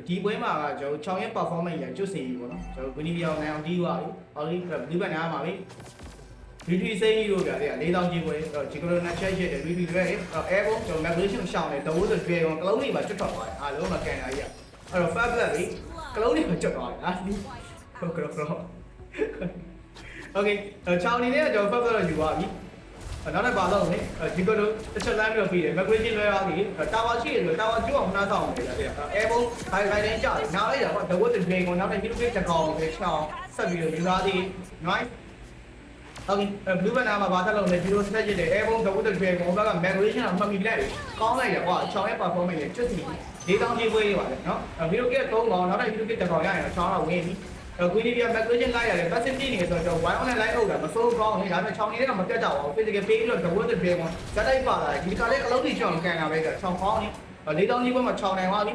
ဒီပွဲမှာကကျွန်တော်6ရက် performance ရကျွတ်စီပေါ့နော်ကျွန်တော်ဂွနီဗီအောင်နိုင်အောင်တီးသွားပြီဟောဒီဒီဘက်နားမှာပြီရီထရီစိတ်ကြီးတို့ဗျာ4000ကြီးပွဲဒီကလိုနဲ့ချက်ရက်တယ်ရီထရီတွေအဲဘုံကျွန်တော် migration ရှောင်းတယ်တဝိုးဆိုကျွဲကောင်ကလုံးလေးပါကျွတ်ထွက်သွားတယ်အားလုံးမကန်တာကြီးအဲ့တော့ fab black လေးကလုံးလေးပါကျွတ်သွားတယ်ဟာဟုတ်ကဲ့โอเคချောင်းနေနဲ့ကျွန်တော် fab black ယူသွားပြီနောက်တစ်ပါတော့လေဒီကလိုတစ်ချက်လမ်းပြီးတော့ပြီးတယ် migration လွှဲသွားပြီတာဝါရှိတယ်ဆိုတာဝါကျိုးအောင်နှားဆောင်နေတယ်ဗျာအဲဘုံခိုင်တိုင်းကြတယ်နောက်လိုက်တာတော့တဝိုးတွေကောင်နောက်တဲ့ဒီလိုတစ်ကောင်ပဲချောင်းဆက်ပြီးတော့ယူသွားသည် nice Okay, blue banana မှာဘာသက်လုံးလဲ0 set ရတဲ့အဲဘုံတဝတ်တွေကောင်ဘက်က migration ကမှတ်မိလိုက်ကောင်းလိုက်ရကွာ6ရဲ့ performance နဲ့ကျွတ်စီ4000ကြီးပွဲရပါတယ်နော်ဗီဒီယိုက3ကောင်နောက်တဲ့ဗီဒီယိုက1ကောင်ရရင်တော့6တော့ဝင်ပြီကွီနီဗီယာ migration လိုက်ရတယ် passive နေနေဆိုတော့ wide online လိုက်ဟုတ်တာမစိုးကောင်းဘူးဒါပေမဲ့6နေတဲ့ကမပြတ်ကြပါဘူး physical page လို့တဝတ်တွေကောင်ဇက်တိုက်ပါလာတယ်ဒီကလေးအလုံးကြီးချောင်းကန်တာပဲက6ကောင်းနေ4000ကြီးပွဲမှာ6နိုင်သွားပြီ